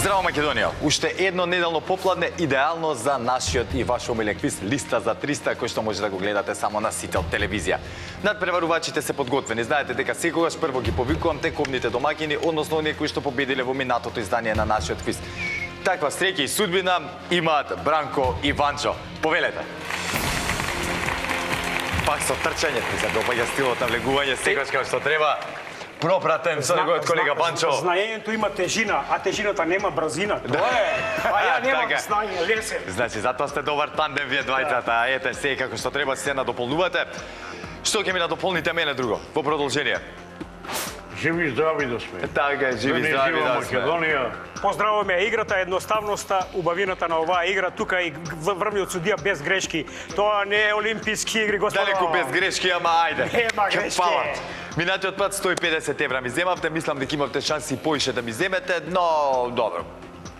Здраво, Македонија! Уште едно неделно попладне идеално за нашиот и ваш омилен квиз Листа за 300, кој што може да го гледате само на Сител телевизија. Надпреварувачите се подготвени. Знаете дека секогаш прво ги повикувам тековните домакини, односно оние кои што победиле во минатото издание на нашиот квиз. Таква среќа и судбина имаат Бранко и Ванчо. Повелете! Пак со трчање, ми се допаѓа стилот на влегување, секогаш како што треба. Пропратен со неговиот колега Ванчо. Знаењето има тежина, а тежината нема брзина. Тоа е. А ја немам знање, лесен. Значи, затоа сте добар тандем вие двајцата. Ете, се како што треба се надополнувате. Што ќе ми надополните мене друго во продолжение? Живи и здрави да сме. Така, живи и здрави да сме. Македонија. Поздравуваме играта, едноставноста, убавината на оваа игра. Тука и врвниот судија без грешки. Тоа не е олимписки игри, господа. Далеку без грешки, ама ајде. Нема грешки. Минатиот пат 150 евра ми земавте, мислам дека имавте шанси и поише да ми земете, но добро.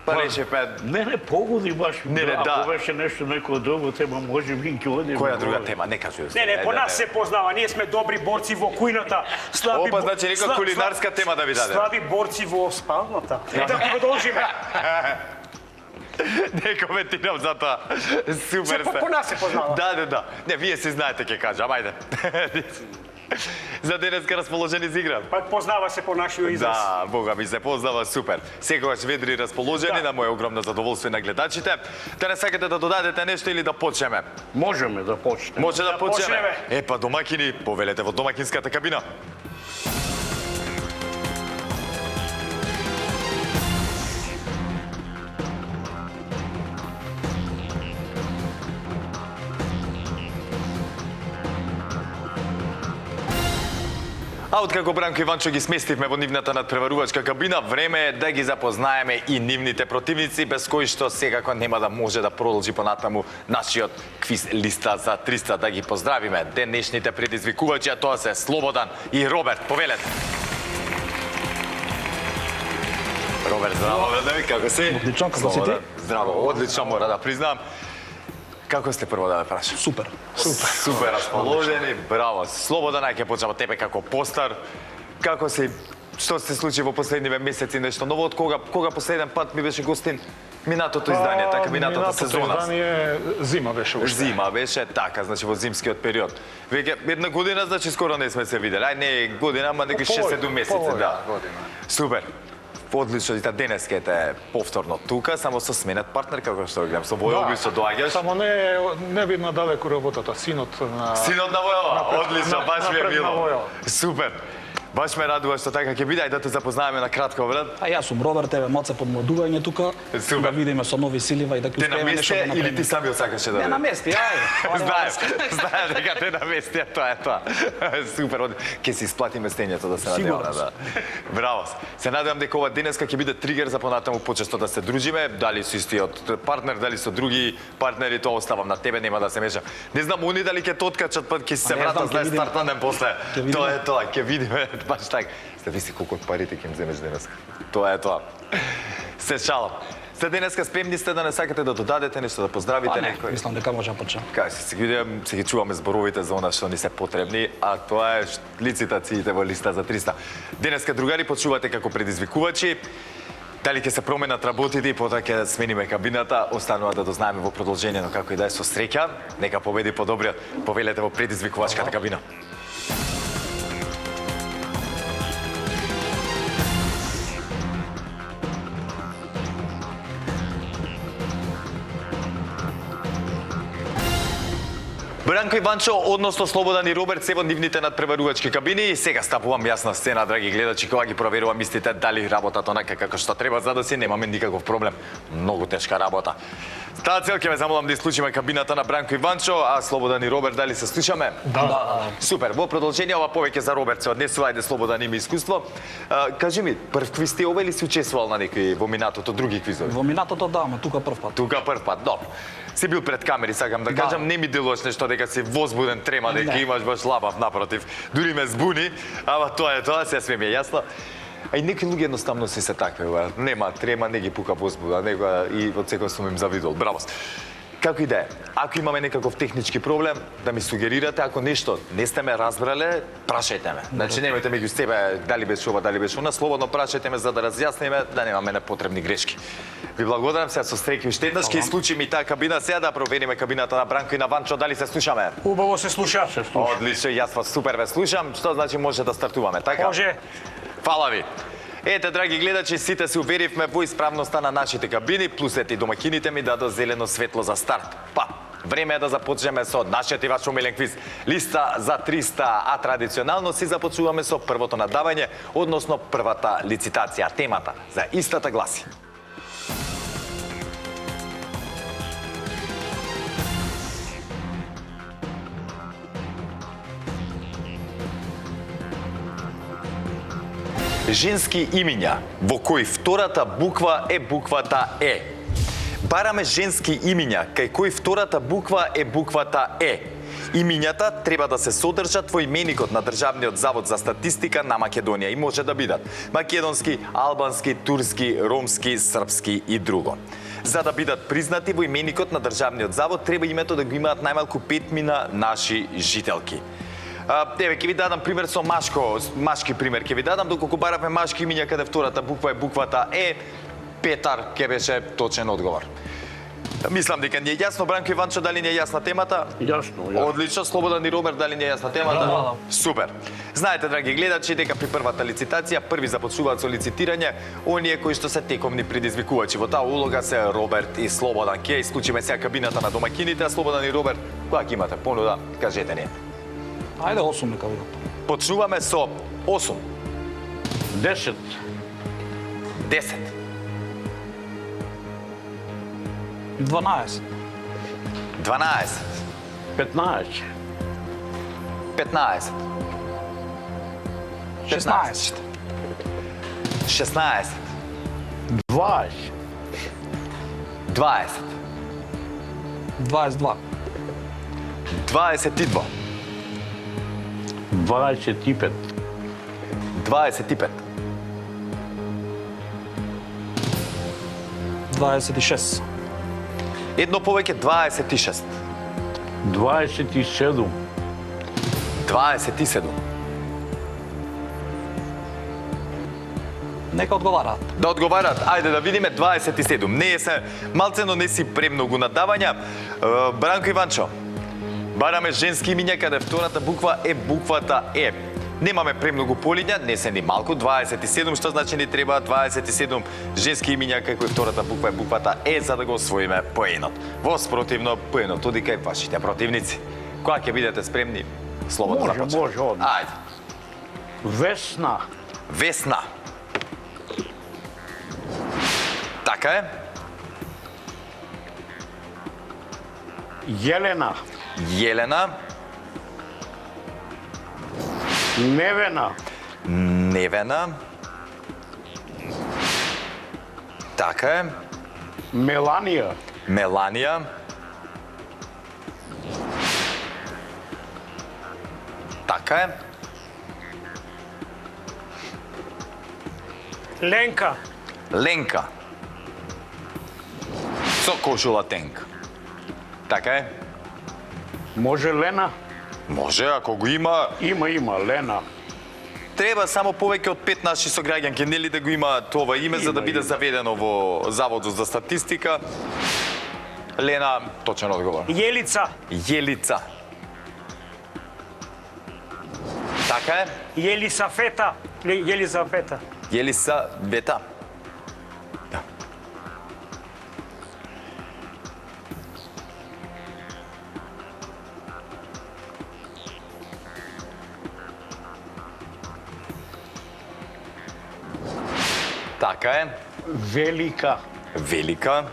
Па решивме. Не погоди баш. Не, да. Ако беше нешто некоја друга тема, може би ќе одиме. Која друга тема? Не кажуј. Не, по нас се познава. Ние сме добри борци во кујната. Слаби. Опа, значи нека кулинарска тема да ви даде. Слаби борци во спалната. Да продолжиме. Не коментирам за тоа. Супер сте. По нас се познава. Да. Не, вие се знаете ќе кажам, ајде. За денеска расположени за игра. Пак познава се по нашиот израз. Да, Бога ми се познава, супер. Секогаш ведри расположени, на моје огромно задоволство и на гледачите. Да не сакате да додадете нешто или да почнеме? Можеме да почнеме. Може да почнеме. почнеме. Епа, домакини, повелете во домакинската кабина. А откако Бранко и Ванчо ги сместивме во нивната надпреварувачка кабина, време е да ги запознаеме и нивните противници, без кои што секако нема да може да продолжи понатаму нашиот квиз Листа за 300. Да ги поздравиме денешните предизвикувачи, а тоа се Слободан и Роберт. Повелете! Роберт, здраво, како си? Одлично, како си ти? Здраво, одлично, мора да признам. Како сте прво да ме прашам? Супер. Супер расположени, браво. Слободан, ќе почнеме од тебе како постар. Како си, што се случи во последниве месеци, нешто ново? Од кога последен пат ми беше гостин минатото издание, така минатата сезона? Минатото издание зима беше уште. Зима беше, така, значи во зимскиот период. Веќе една година, значи скоро не сме се видели. Ај не година, ама некои 6-7 месеци, да. Супер. Одлично, и денеска ете повторно тука, само со сменет партнер, како што го гледам, со Војови што доаѓаш. Само не видно далеку работата, синот на... Синот на Војова, одлично, баш ми е напред на мило. Војова. Супер. Баш ме радува што така ќе биде, ајде да те запознаеме на кратко, брат. А јас сум Роберт, еве маце подмладување тука. Супер. Да видиме со нови силива и да ќе Те на успееме нешто да месте или направиме. ти самиот сакаше да Не на месте, ајде. Знаем дека те на месте, тоа е тоа. Супер, ќе си исплати местењето да се надеваме. Да. Браво. Се надевам дека ова денеска ќе биде тригер за понатаму почесто да се дружиме, дали со истиот партнер, дали со други партнери, тоа оставам на тебе, нема да се мешам. Не знам они дали ќе те откачат, па ќе се не вратат, знам, знаеш, ќе видиме. стартан ден после. Ќе видиме. Тоа е тоа, ќе видиме, баш така. Зависи колку од парите ќе им земеш денеска. Тоа е тоа. Се шалам. За денеска спремни сте да не сакате да додадете нешто, да поздравите некој? Мислам дека може да почнеме. Кај се ги чуваме зборовите за она што ни се потребни, а тоа е лицитациите во Листа за 300. Денеска, другари, почувате како предизвикувачи. Дали ќе се променат работите и потоа ќе смениме кабината, останува да дознаеме во продолжение, но како и да е со среќа, нека победи подобриот. Повелете во предизвикувачката кабина. Бранко и Ванчо, односно Слободан и Роберт, се во нивните надпреварувачки кабини и сега стапувам јас на сцена, драги гледачи, кога ги проверувам истите дали работата онака како што треба, за да си немаме никаков проблем. Многу тешка работа. Таа цел ќе ме замолам да исклучиме кабината на Бранко и Ванчо, а Слободан и Роберт дали се слушаме? Да. Супер, во продолжение ова повеќе за Роберт се однесува, ајде Слободан има искуство. Кажи ми, прв квиз ти ова или си учествувал на некои во минатото други квизови? Во минатото да, ама тука прв пат. Тука прв пат, добро. Си бил пред камери, сакам да кажам, не ми делуваш нешто дека си возбуден, трема, дека имаш баш лабав, напротив. Дури ме збуни, ама тоа е тоа, се ми е јасно. А и некои луѓе едноставно се такви, нема трема, не ги пука возбуда, некоја и од секој сум им завидол. Браво. Како и да е, ако имаме некаков технички проблем, да ми сугерирате, ако нешто не сте ме разбрале, прашајте ме. Значи немојте меѓу себе дали беше ова, дали беше она, слободно прашајте ме за да разјасниме, да немаме непотребни грешки. Ви благодарам, сега со среќи уште еднаш ќе исклучиме и таа кабина, сега да провериме кабината на Бранко и на Ванчо, дали се слушаме. Убаво се слуша. Одлично, јас вас супер ве слушам, што значи може да стартуваме, така? Може. Фала ви. Ете, драги гледачи, сите се уверивме во исправноста на нашите кабини, плюс ете и домакините ми дадо зелено светло за старт. Па, време е да започнеме со нашиот и ваш омилен квиз. Листа за 300, а традиционално си започнуваме со првото надавање, односно првата лицитација. Темата за истата гласи. Женски имиња, во кои втората буква е буквата Е. Бараме женски имиња, кај кои втората буква е буквата Е. Имињата треба да се содржат во именикот на Државниот завод за статистика на Македонија и може да бидат македонски, албански, турски, ромски, српски и друго. За да бидат признати во именикот на Државниот завод, треба името да го имаат најмалку 5 наши жителки. Еве, ќе ви дадам пример со машки пример ќе ви дадам, доколку баравме машки имиња каде втората буква е буквата Е, Петар ќе беше точен одговор. Мислам дека ни е јасно, Бранко и Ванчо, дали ни е јасна темата? Јасно. Одлично, Слободан и Роберт, дали ни е јасна темата? Супер. Знаете, драги гледачи, дека при првата лицитација први започнуваат со лицитирање оние кои што се тековни предизвикувачи. Во таа улога се Роберт и Слободан. Ќе исклучиме сега кабината на домакините, а Слободан и Роберт, која ќе имате понуда, кажете ни. Ајде 8 нека видам. Почнуваме со 8, 10, 10, 12, 12, 15, 15, 16, 16, 20, 20, 22, 22, 25, 25, 26, едно повеќе 26, 27, 27. нека одговараат. Да одговарат, ајде да видиме 27. Не е се малцено не си премногу надавања. Бранко и Ванчо, бараме женски имиња каде втората буква е буквата Е. Немаме премногу полиња, не се ни малку, 27, што значи ни треба 27 женски имиња кај кои втората буква е буквата Е за да го освоиме поенот. Во спротивно, поенот оди кај вашите противници. Кога ќе бидете спремни, слободно Може, започнете. може, одмah. Ајде. Весна, Весна. Така е. Јелена, Јелена. Невена, Невена. Така е. Меланија, Меланија. Така е. Ленка. Ленка. Со кошула тенк. Така е. може Лена, Може, ако го има, има, Лена, треба само повеќе од 5 наши сограѓанки, нели да го има това име за да биде заведено во Заводот за статистика. Лена, точен одговор. Јелица. Јелица. Така е. Јелисафета. Јелисафета. Јелисавета. Да. Така е. Велика, Велика.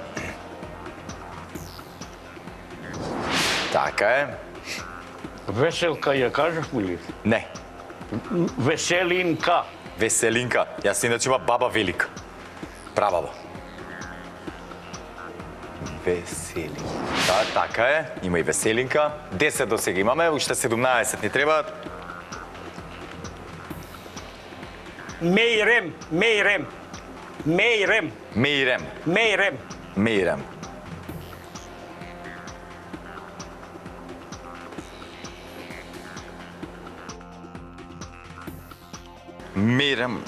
Така е. Веселка ја кажавме ли? Не. Веселинка, Веселинка. Јас иначе има баба Велика. Прабаба. Веселинка. Да, така е. Има и Веселинка. 10 до сега имаме, уште 17 ни требаат. Мејрем. Мејрем. Мејрем. Меирем. Мејрем. Меирем. Мерам.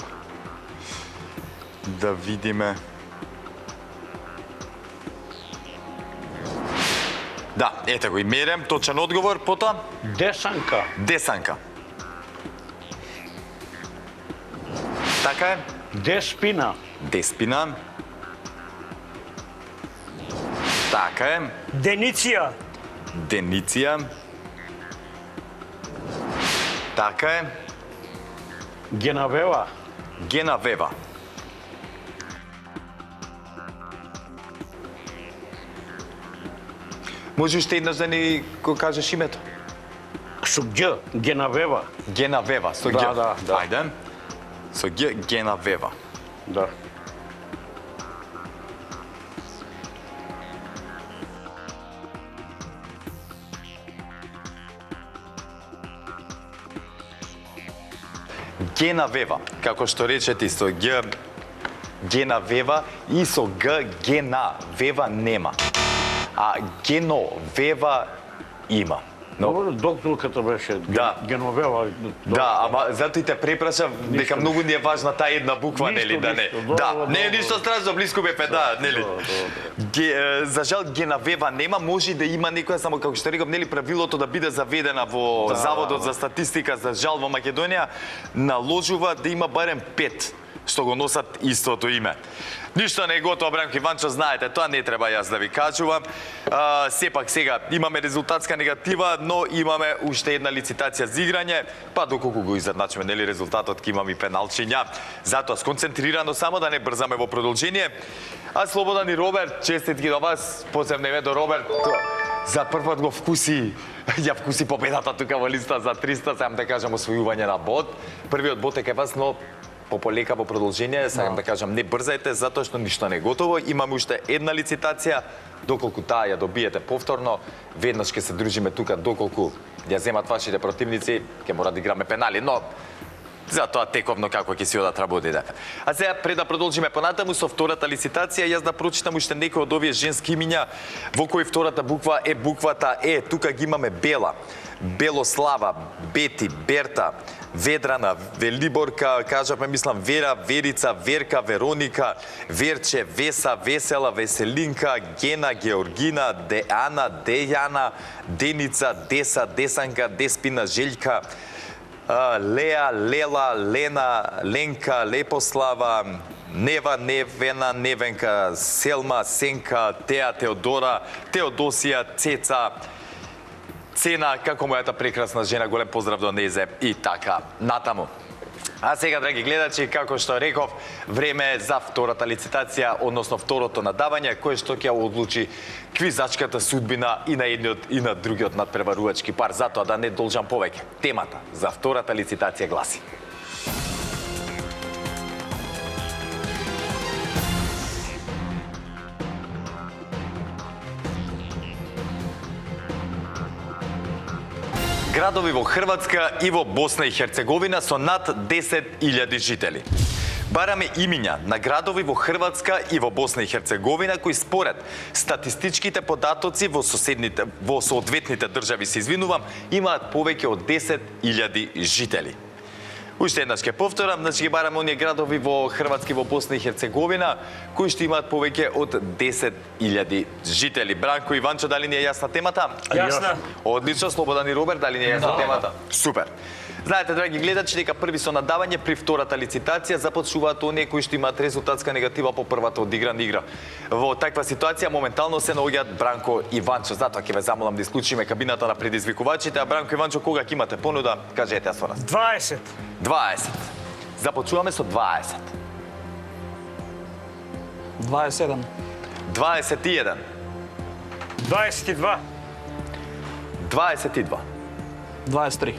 Да видиме. Да, ете го и мерем. Точен одговор, потоа? Десанка. Десанка. Така е? Деспина. Деспина. Така е. Дениция. Дениция. Така е. Генавела. Генавева. Може уште еднаш да ни го кажеш името? Со Г. Генавева. Генавева, со Да, Г. да. Ајде. Со Г, Генавева. Да. Генавева, како што рече ти, со Г, Генавева и со Г, Генавева нема. А Геновева има. Но, Добро, докторката беше Да. Геновела. да, ама затоа и те препрашав дека многу ни е важна таа една буква, Ништо, нели, да не. ништо, Да, добро, не е добро. ништо страшно, блиску бе педа, нели. За жал Генавева нема, може и да има некоја, само како што реков, нели правилото да биде заведена во Заводот за статистика, за жал во Македонија наложува да има барем 5 што го носат истото име. Ништо не е готово, Бранко Иванчо, знаете, тоа не треба јас да ви кажувам. Сепак сега имаме резултатска негатива, но имаме уште една лицитација за играње, па доколку го изедначиме, нели, резултатот ќе имаме и пеналчиња. Затоа сконцентрирано само да не брзаме во продолжение. А Слободан и Роберт, честитки до вас, посебно име до Роберт. За прв пат го вкуси, ја вкуси победата тука во листа за 300, сам да кажам освојување на бод. Првиот бод е кај вас, но пополека во продолжение, сакам да кажам, не брзајте, затоа што ништо не е готово. Имаме уште една лицитација, доколку таа ја добиете повторно, веднаш ќе се дружиме тука, доколку ја земат вашите противници, ќе мора да играме пенали, но затоа тековно како ќе си одат работите. А сега, пред да продолжиме понатаму со втората лицитација, јас да прочитам уште некои од овие женски имиња, во кои втората буква е буквата Е. Тука ги имаме Бела, Белослава, Бети, Берта, Ведрана, Велиборка, кажавме, мислам, Вера, Верица, Верка, Вероника, Верче, Веса, Весела, Веселинка, Гена, Георгина, Деана, Дејана, Деница, Деса, Десанка, Деспина, Желјка, Леа, Лела, Лена, Ленка, Лепослава, Нева, Невена, Невенка, Селма, Сенка, Теа, Теодора, Теодосија, Цеца, Цена, како мојата прекрасна жена, голем поздрав до незе и така натаму. А сега, драги гледачи, како што реков, време е за втората лицитација, односно второто надавање, кое што ќе одлучи квизачката судбина и на едниот и на другиот надпреварувачки пар. Затоа да не должам повеќе. Темата за втората лицитација гласи: градови во Хрватска и во Босна и Херцеговина со над 10.000 жители. Бараме имиња на градови во Хрватска и во Босна и Херцеговина кои според статистичките податоци во соодветните држави, се извинувам, имаат повеќе од 10.000 жители. Уште еднаш ќе повторам, значи ги бараме оние градови во Хрватска и во Босна и Херцеговина кои што имаат повеќе од 10.000 жители. Бранко Иванчо, дали ни е јасна темата? Јасна. Одлично, Слободан и Роберт, дали не е јасна темата? Супер. Знаете, драги гледачи, дека први со надавање при втората лицитација започнуваат оние кои што имаат резултатска негатива по првата одиграна игра. Во таква ситуација моментално се наоѓаат Бранко и Иванчо. Затоа ќе ве замолам да исклучиме кабината на предизвикувачите, а Бранко и Иванчо, кога ќе имате понуда, кажете ја со нас. 20. 20. Започнуваме со 20. 27. 21. 22. 22. 23.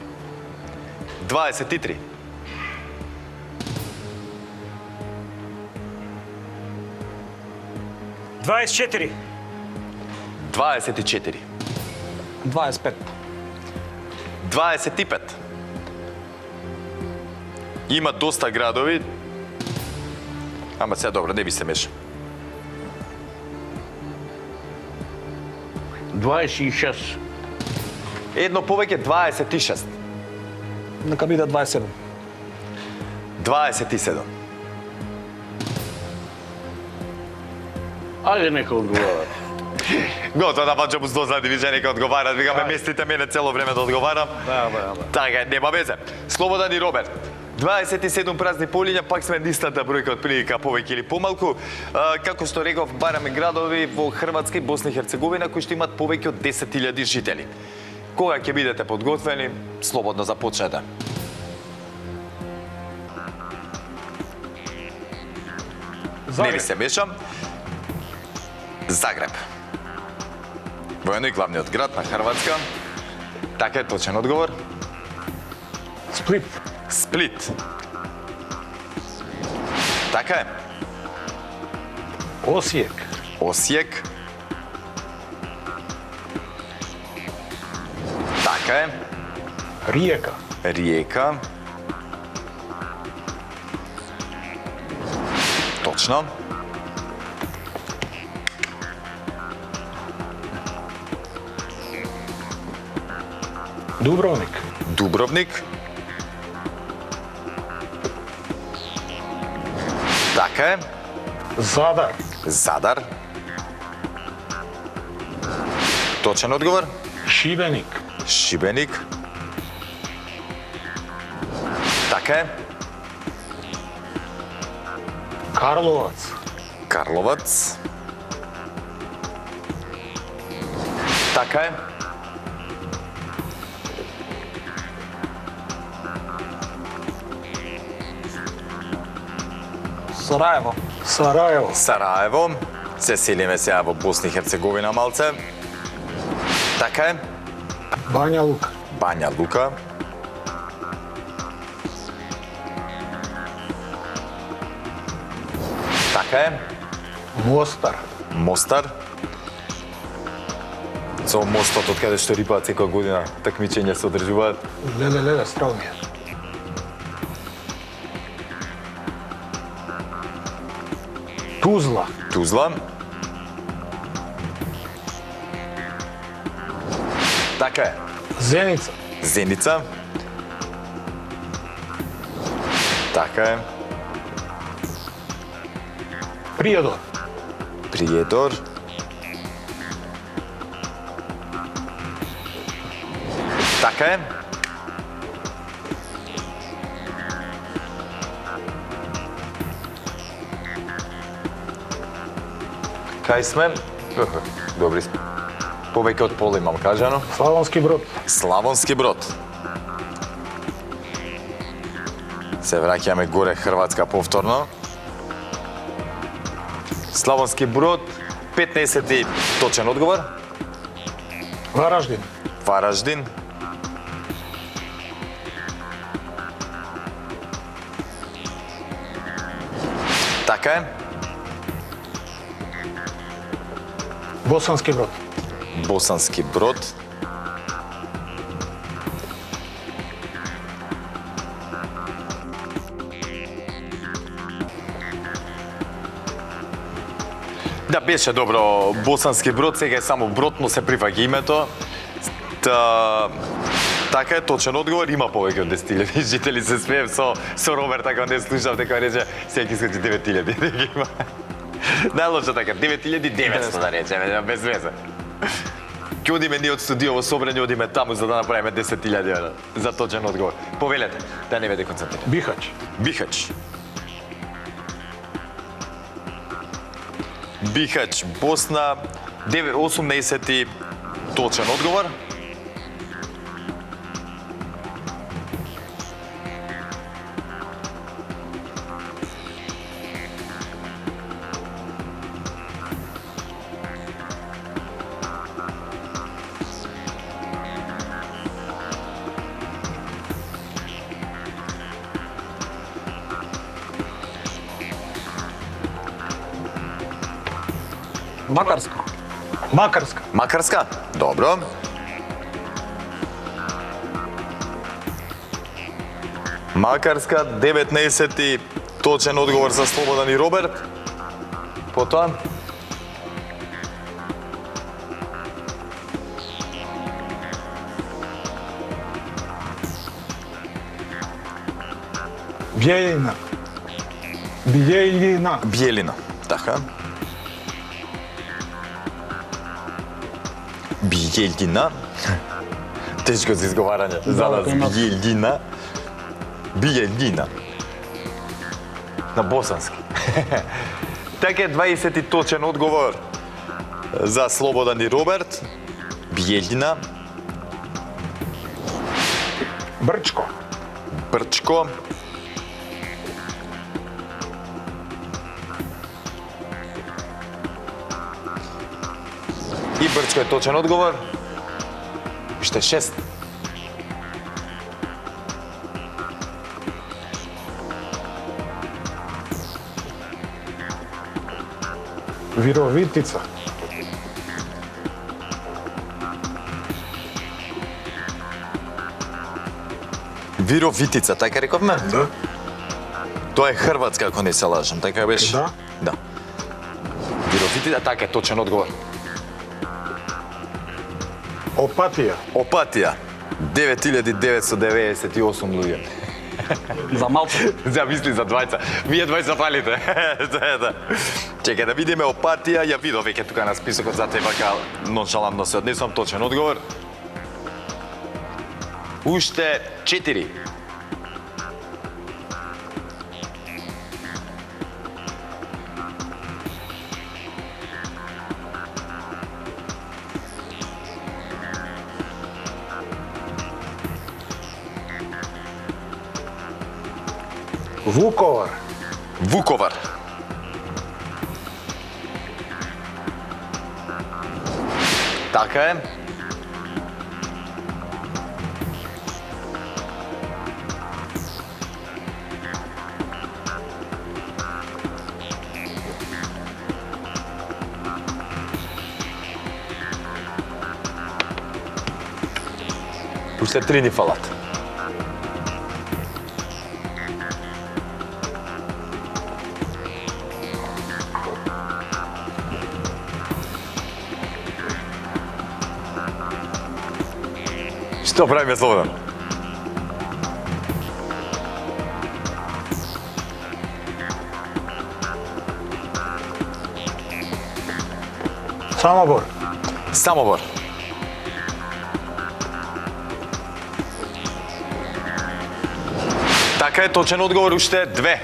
23. 24. 24. 25. 25. Има доста градови. Ама сега добро, не би се меша. 26. Едно повеќе, 26. Нека биде 27. 27. Ајде нека одговарат. Готово да пачам uz dozad виđa нека одговарат. Викаме, местите мене цело време да одговарам. Да. Така, нема везе. Слободан и Роберт. 27 празни полиња, пак сме истата бројка од прилика, повеќе или помалку. Како што реков, бараме градови во Хрватска и Босна и Херцеговина кои што имаат повеќе од 10.000 жители. Кога ќе бидете подготвени, слободно започнете. Не ви се мешам. Загреб. Воено и главниот град на Хрватска. Така е точен одговор. Сплит. Сплит. Така е. Осијек. Осијек. Така е. Риека. Риека. Точно. Дубровник. Дубровник. Така е. Задар. Задар. Точен одговор. Шибеник. Шибеник. Така е. Карловац. Карловац. Така е. Сараево. Сараево. Сараево. Се селиме сега во Босна и Херцеговина малце. Така е. Бања Лука. Бања Лука. Така е. Мостар. Мостар. Со мостот од каде што рипаат секоја година такмичења се одржуваат. Леле, страл ми е. Тузла. Тузла. Така е. Зеница. Зеница. Така е. Приједор. Приједор. Така е. Кај сме? Добри сме. Повеќе од пола имам кажано. Славонски Брод. Славонски Брод. Се враќаме горе Хрватска повторно. Славонски Брод, 15 точен одговор. Вараждин. Вараждин. Така е. Босански Брод. Босански Брод. Да, беше добро Босански Брод, сега е само Брод, но се прифаќа името. Така е, точен одговор, има повеќе од 10.000 жители, се смеем со Роберт, така не слушав дека рече, сега искачи 9.000 да ги има. Најлошо така, 9.900 да речеме, без везе. Ќе одиме ние од студиово собрање, одиме таму за да направиме 10.000 за точен одговор. Повелете, да не ве деконцентрирам. Бихач. Бихач. Бихач, Босна, 18 точен одговор. Макарска. Макарска. Макарска, добро. Макарска, 19 точен одговор за Слободан и Роберт. Потоа. Биелина. Биелина. Биелина. Така. Биелина. Тешко за изговарање. За нас Биелина. Биелина. На босански. Така е 20 точен одговор за Слободан и Роберт. Биелина. Брчко. Брчко. И Брчко е точен одговор. Уште 6. Вировитица. Вировитица, така рековме? Да. Тоа е Хрватска, ако не се лажам, така беше? Да. Да. Вировитица, така е точен одговор. Опатија. Опатија. 9998 луѓе. За малце. Замисли за двајца. Вие двајца фалите. Да. Чекај да видиме Опатија, ја видов веќе тука на списокот, затоа вака ноншалантно се однесувам, точен одговор. Уште 4. Вуковар. Вуковар. Така е. Уште 3 ни фалат. Што правиме, Слободан? Самобор. Самобор. Така е, точен одговор, уште 2.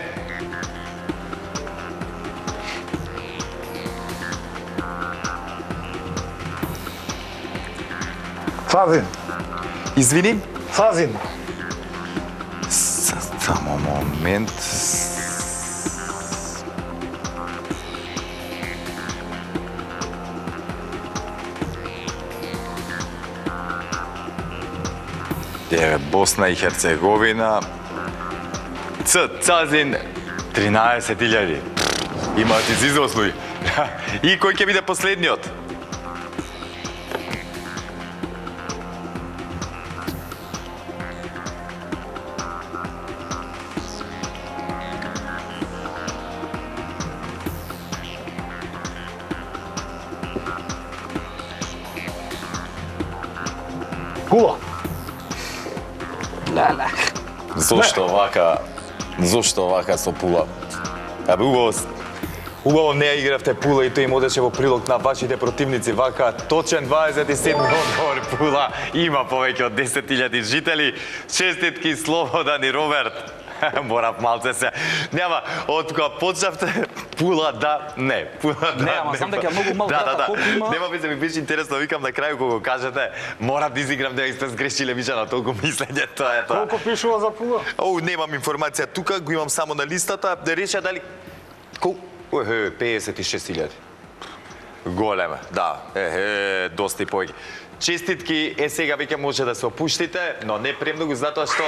Сазин. Извини? Сазин. Само момент. Еве, Босна и Херцеговина. Цазин 13.000. Имаат изизослуи. И кој ќе биде последниот? Пула. Леле. Зошто вака? Зошто вака со Пула? Абе, убаво не ја игравте Пула и тој им одеше во прилог на вашите противници. Вака, точен 27 одговор Пула има повеќе од 10.000 жители. Честитки Слободан и Роберт. Морав малце се. Нема, од кога почнавте Пула да, не. Пула да, Не, ама знам дека е многу мал град, колку има? Нема би се ми беше интересно, викам на крај кога го кажете, морав да изиграм дека сте сгрешиле више на толку мислење, тоа е тоа. Колку пишува за Пула? Немам информација тука, го имам само на листата, да реша дали... 56.000. Голема, да. Доста и повеќе. Честитки, сега веќе може да се опуштите, но не премногу затоа што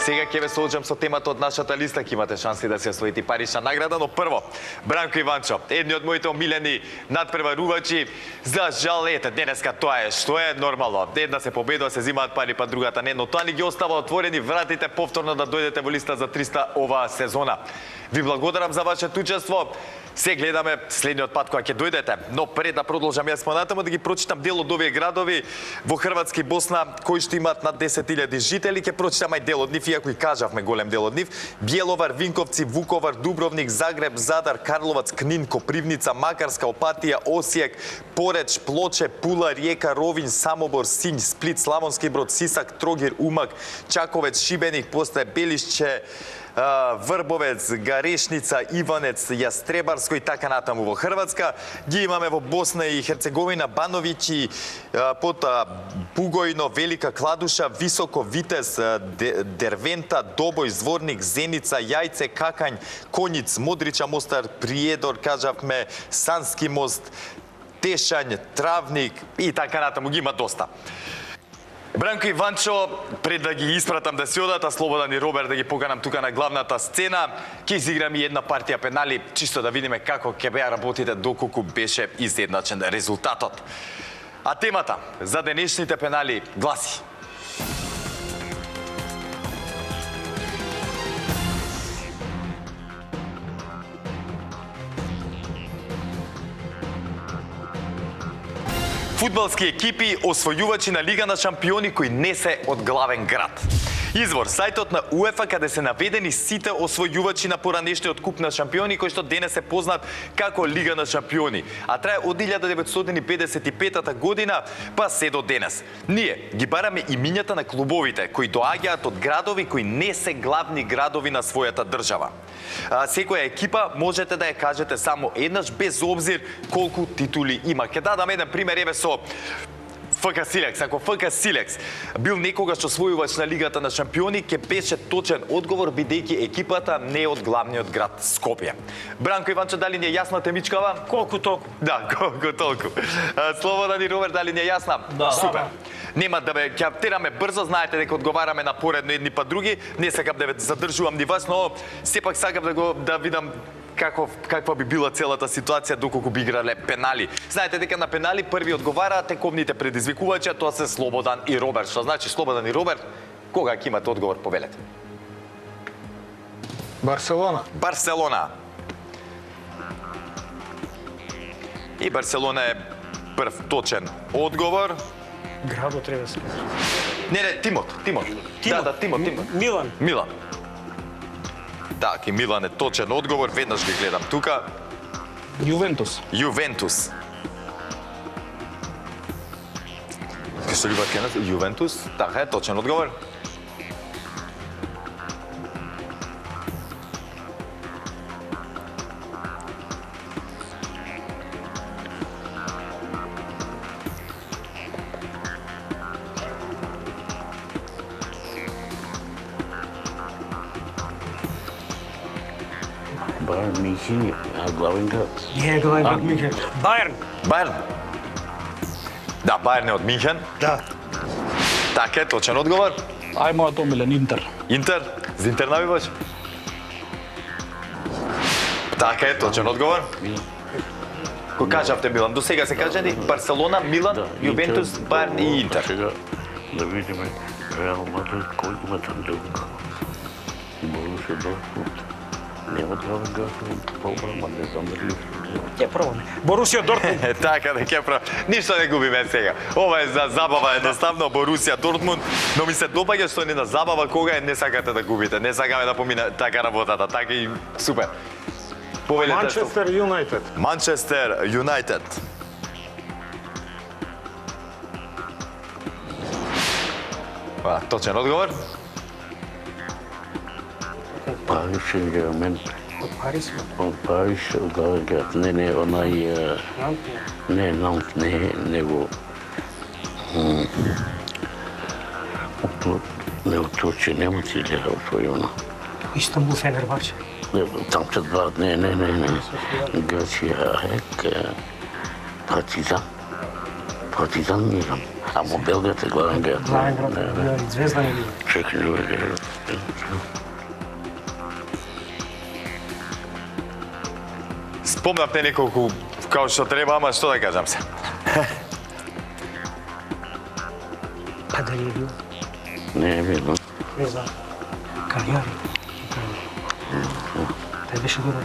сега ќе ве сооѓам со темата од нашата листа, ќе имате шанси да се освоите парична награда, но прво, Бранко Иванчо, едни од моите омилени надпреварувачи, за жал, денеска тоа е што е нормално. Една се победува, се зимаат пари, па другата не, но тоа ни ги остава отворени вратите повторно да дојдете во листа за 300 оваа сезона. Ви благодарам за вашето учество. Се гледаме следниот пат кога ќе дојдете. Но пред да продолжам јас понатаму да ги прочитам дел од овие градови Во Хрватска и Босна, кои што имаат над 10.000 жители, ќе прочитам ај дел од нив, иако и кажавме голем дел од нив. Бјеловар, Винковци, Вуковар, Дубровник, Загреб, Задар, Карловац, Книн, Копривница, Макарска, Опатија, Осијак, Пореч, Плоче, Пула, Риека, Ровин, Самобор, Синј, Сплит, Славонски Брод, Сисак, Трогир, Умак, Чаковец, Шибеник, после Белишче, Врбовец, Гарешница, Иванец, Јастребарско и така натаму во Хрватска. Ги имаме во Босна и Херцеговина, Бановиќи, пота Бугојно, Велика Кладуша, Високо, Витез, Дервента, Добој, Зворник, Зеница, Јајце, Какањ, Коњиц, Модрича, Мостар, Приедор, кажавме, Сански мост, Тешањ, Травник и така натаму, ги има доста. Бранко и Ванчо, пред да ги испратам да си одат, а Слободан и Роберт да ги поканам тука на главната сцена, ќе изиграм и една партија пенали, чисто да видиме како ќе беа работите доколку беше изедначен резултатот. А темата за денешните пенали гласи: фудбалски екипи освојувачи на Лига на шампиони кои не се од главен град. Извор, сајтот на УЕФА, каде се наведени сите освојувачи на поранешниот куп на шампиони, кој што денес е познат како Лига на шампиони, а трае од 1955 година па се до денес. Ние ги бараме имињата на клубовите кои доаѓаат од градови кои не се главни градови на својата држава. Секоја екипа можете да ја кажете само еднаш, без обзир колку титули има. Ќе дадам еден пример, еве со ФК Силекс. Ако ФК Силекс бил некогаш освојувач на Лигата на шампиони, ќе беше точен одговор, бидејќи екипата не е од главниот град Скопје. Бранко Иванчо, дали ни е јасна темичкава? Колку толку. Да, колку толку. Слободан и Роберт, дали ни е јасна? Да. Супер. Нема да бе, ќе тераме брзо, знаете дека одговараме на поредно едни па други. Не сакам да ве задржувам ни вас, но сепак сакам да видам каква би била целата ситуација доколку би играле пенали. Знаете дека на пенали први одговараат тековните предизвикувачи, а тоа се Слободан и Роберт. Што значи Слободан и Роберт? Кога ќе имате одговор, повелете? Барселона. Барселона. И Барселона е прв точен одговор. Градот треба да се каже. Не, Тимот. Да, Тимот. Милан. Милан. Так, и Милан е точен одговор. Веднаш ги гледам тука. Јувентус. Јувентус. Ке се љубат кенат? Јувентус. Така е, точен одговор. Байерн Мюнхен, главен град. Не, главен град Мюнхен. Бајерн. Бајерн. Да, Бајерн е од Мюнхен. Да. Така е, точен одговор. Ај мојот омилен Интер. Интер. За Интер навиваш? Така е, точен одговор. Кој кажавте Милан? До сега се кажани Барселона, Милан, Јувентус, Бајерн и Интер. Сега да видиме Реал Мадрид кој има там друг. Борусија Дортмунд. Нема главен град, по-брама, не знам дали. Ќе пробаме. Борусија Дортмунд. Така да ќе ништо не губиме сега. Ова е за забава едноставно Борусија Дортмунд, но ми се допаѓа што не на забава кога не сакате да губите. Не сакаме да помине така работата, така и супер. Повелете Манчестер Юнайтед. Манчестер Юнайтед. Точен одговор. Париж Сен-Жермен. Парис. От Париж, главен град. Не, онај... Не, Нант, него... Не, от Турчија нема си гледа освојено. Истанбул, Фенербахче. Там се два, не. Грција, Партизан. Партизан не знам. Ама Белград е главен град. Главен град, Звездан или... Чекай, Спомнавте неколку као што треба, ама што да кажам се. Па дали е бил? Не е видно. Не знам. Калјари. Тај беше добар.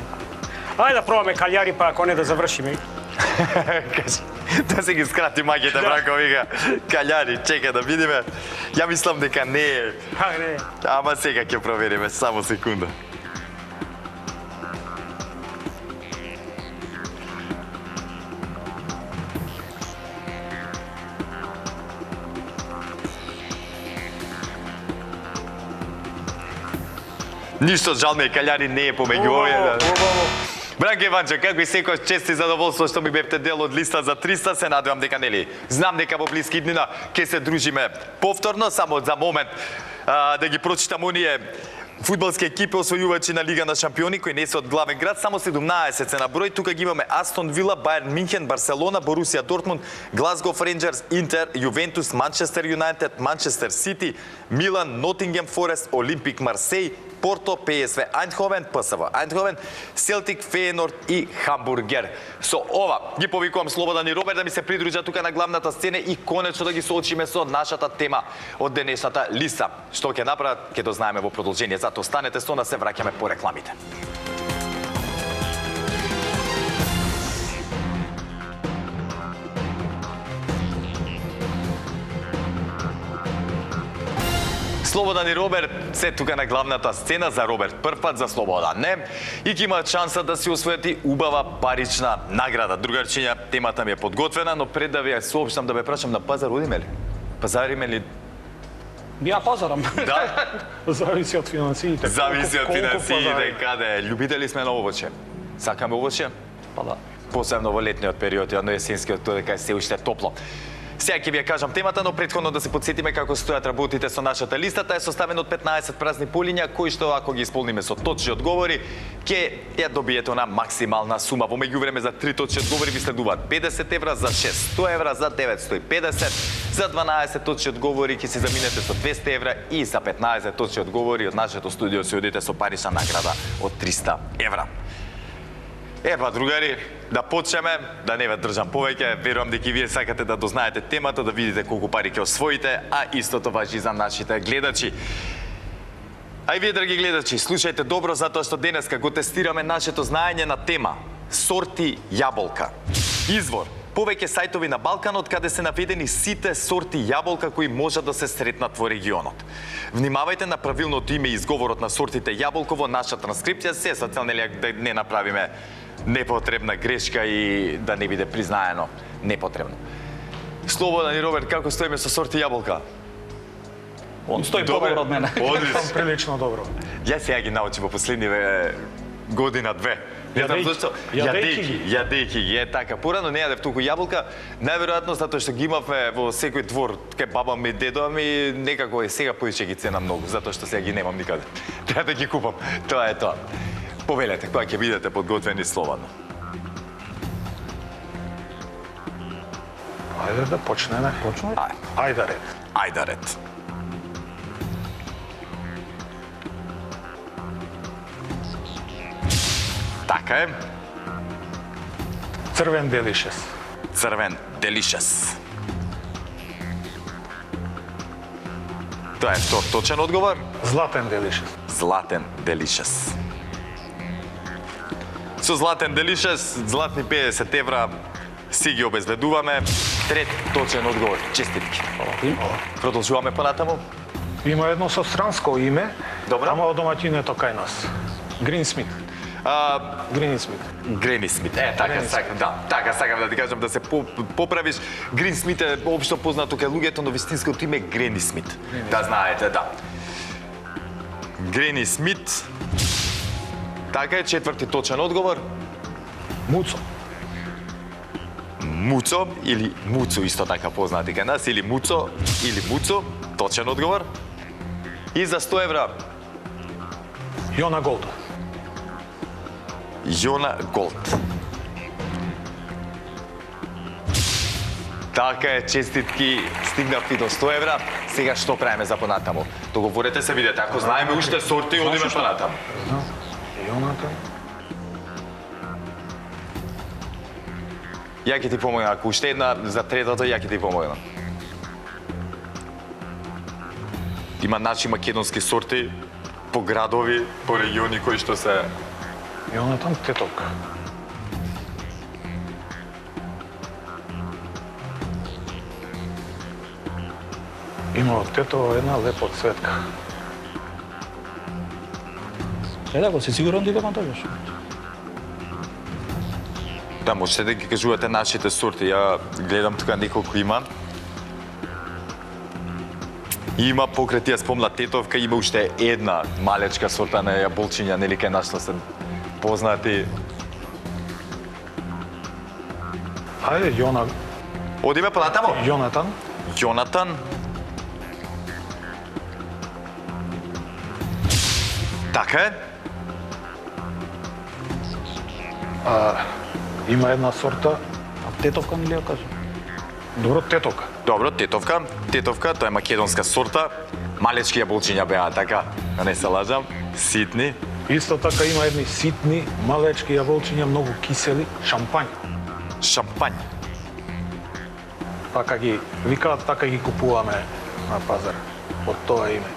Ајде да пробаме Калјари, па ако не да завршиме. Да се ги скрати маќите, Бранко вика. Каљари, чека да видиме. Ја мислам дека не е. Не. Ама сега ќе провериме, само секунда. Ништо жал ми е, Каљари не е помеѓу овие. Бранко Иванчо, како и секој чест и задоволство што ми бевте дел од листа за 300, се надевам дека нели. Знам дека во блиски днина ќе се дружиме повторно, само за момент да ги прочитам оние фудбалски екипи освојувачи на Лига на шампиони кои не се од главен град, само 17 се на број. Тука ги имаме Астон Вила, Бајерн Минхен, Барселона, Борусија Дортмунд, Глазгов Рейнџерс, Интер, Јувентус, Манчестер Юнајтед, Манчестер Сити, Милан, Нотингем Форест, Олимпик Марсеј, Порто, ПСВ Ајндховен, ПСВ Ајндховен, Селтик, Фејенорд и Хамбургер. Со ова ги повикувам Слободан и Роберт да ми се придружат тука на главната сцена и конечно да ги соочиме со нашата тема од денешната листа. Што ќе направат, ќе дознаеме во продолжение. Затоа останете со нас, се враќаме по рекламите. Слободан и Роберт се тука на главната сцена за Роберт првпат, за Слободан не. И ќе имаат шанса да си освојат и убава парична награда. Другарчиња, темата ми е подготвена, но пред да ви ја соопштам да ве прашам на пазар одиме ли? Пазариме ли? Ја пазарам. Да. Зависи од финансиите. Зависи од Колку финансиите, пазари? каде. Љубители сме на овоќе. Сакаме овоќе? Па да. Посебно во летниот период, и есенскиот, тоа дека е се уште топло. Сега ќе ви ја кажам темата, но претходно да се подсетиме како стојат работите со нашата листа. Таа е составена од 15 празни полиња, кои што ако ги исполниме со точни одговори, ќе ја добиете на максимална сума. Во меѓувреме за 3 точни одговори ви следуваат 50 евра, за 6 100 евра, за 9 150, за 12 точни одговори ќе се заминете со 200 евра и за 15 точни одговори од нашето студио се одите со парична награда од 300 евра. Ева, другари, да почнеме, да не ве држам повеќе, верувам дека и вие сакате да дознаете темата, да видите колку пари ќе освоите, а истото важи за нашите гледачи. А и вие, драги гледачи, слушајте добро, затоа што денеска го тестираме нашето знаење на тема сорти јаболка. Извор: повеќе сајтови на Балканот каде се наведени сите сорти јаболка кои можат да се сретнат во регионот. Внимавајте на правилното име и изговорот на сортите јаболко во наша транскрипција, се со цел да не направиме непотребна грешка и да не биде признаено непотребно. Слободан и Роберт, како стоиме со сорти јаболка? Он стои подобро од мене. Одлично. Прилично добро. Јас сега ги научи во последниве година-две. Јадејќи ги, е така. Порано не јадев толку јаболка, најверојатно затоа што ги имавме во секој двор, кај баба ми, дедо ми, некако е сега поише ги цена многу, затоа што сега ги немам никаде. Треба да ги купам. Тоа е тоа. Повелете, кога ќе бидете подготвени слободно. Ајде да почнеме. Ајде ред. Ајде ред. Така е. Црвен делишес. Црвен делишес. Тоа е втор точен одговор. Златен делишес. Златен делишес. Со златен делишес, златни 50 евра си ги обезбедуваме. Трет точен одговор. Честитки. Продолжуваме понатаму. Има едно со странско име, Добро. ама од домаќинето кај нас. Грин Смит. Грин Смит. Грени Смит. Така Грени сакам, да. Така сакам да ти кажам да се поправиш. Грин Смит е општо познато кај луѓето, но вистинското име е Грени Смит. Да знаете, да. Грени Смит. Така е, четврти точен одговор. Муцо. Муцо или Муцо, исто така познати кај нас, или Муцо, или Муцо, точен одговор. И за 100 евра Јона Голд. Јона Голд. Така е, честитки, стигнавте до 100 евра. Сега што правиме за понатаму? Договорете се, видете, ако знаеме уште сорти, одиме понатаму. Јоната. Ја ќе ти помогнам, ако уште една за третото, ја ќе ти помогнам. Има наши македонски сорти по градови, по региони кои што се Јонатан Теток. Има од тето една лепа цветка. Да го си сигурен дека ма добаш. Да, можете да ги кажувате нашите сорти. Ја гледам тука неколку има. Има покрај тие спомна тетовка, има уште една малечка сорта на јаболчиња, нели кај нас што се познати. Ајде, Одиме понатаму. Јонатан. Јонатан. Така е. Има една сорта. А тетовка не ли ја кажа? Добро, тетовка. Добро, тетовка. Тетовка, тоа е македонска сорта. Малечки јаболчиња беа, така, да не се лажам. Ситни. Исто така има едни ситни, малечки јаволчиња, многу кисели, шампањ. Шампањ. Така ги викаат, така ги купуваме на пазар. Од тоа име.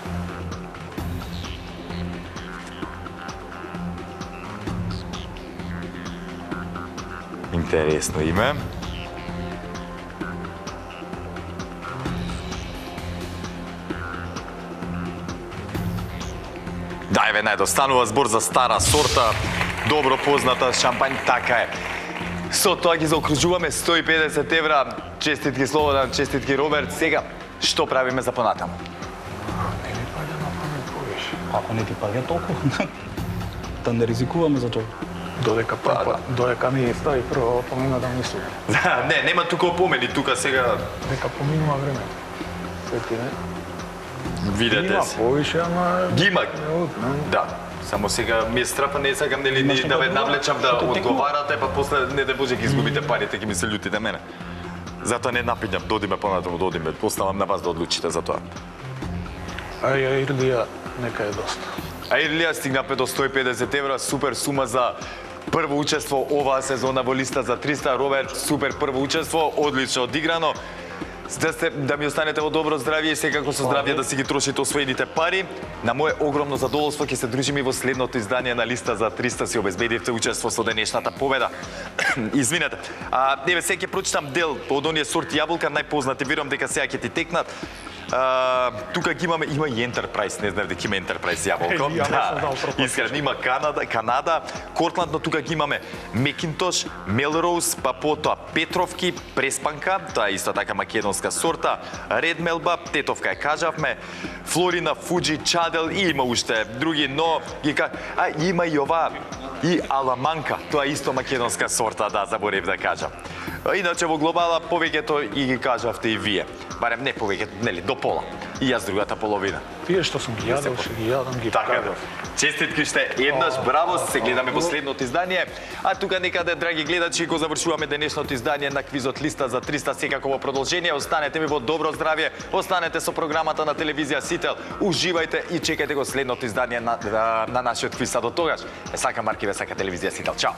Интересно име. Да, еве најдо, станува збор за стара сорта, добро позната шампањ, така е. Со тоа ги заокружуваме 150 евра. Честитки Слободан, честитки Роберт. Сега, што правиме за понатаму? Не ми паѓа на памет повеќе. Ако не ти паѓа толку, да не ризикуваме за тоа. Додека ми стави прво опомена да мислиме. Не, нема тука опомени, тука сега Дека поминува време. Свети не. видете Има се. повише, ама... Ги има. Не. Да. Само сега ми е страфа, не сакам нели Имаш да ве некој навлечам да што те текнува? одговарате, па после не да Боже ги изгубите парите, ќе ми се љутите мене. Затоа не напињам, додиме понатаму, додиме. Поставам на вас да одлучите за тоа. Ај, Ирлија, нека е доста. А Ирлија стигнапе до 150 евра, супер сума за прво учество оваа сезона во листа за 300. Роберт, супер прво учество, одлично одиграно. Да ми останете во добро здравје и секако со здравје да си ги трошите освоените пари. На мое огромно задоволство ќе се дружиме во следното издание на листа за 300. Си обезбедивте учество со денешната победа. Извинете. Еве сега ќе прочитам дел од оние сорти јаболка, најпознати, верувам дека сега ќе ти текнат. Тука ги имаме, има и Enterprise, не знам дека има Enterprise јаболко. Ја не сум знал пропост. Искрено, има Канада, Кортланд, но тука ги имаме Макинтош, Мелроуз, па потоа Петровки, Преспанка, тоа е исто така македонска сорта, Ред Мелба, тетовка ја кажавме, Флорина, Фуджи, Чадел и има уште други, но има и ова и Аламанка, тоа е исто македонска сорта, да, заборев да кажам. Иначе во глобала повеќето и ги кажавте и вие. Барем не повеќето, нели, до пола. И јас другата половина. Тие што сум ги јадел, што ги јадам, ги Така е. покажав. Честитки уште еднаш, браво, се гледаме во следното издание. А тука некаде, драги гледачи, го завршуваме денешното издание на квизот Листа за 300, секако во продолжение. Останете ми во добро здравје, останете со програмата на телевизија Сител. Уживајте и чекајте го следното издание на нашиот квиз. А до тогаш, ве сака Марки, ве сака телевизија Сител. Чао!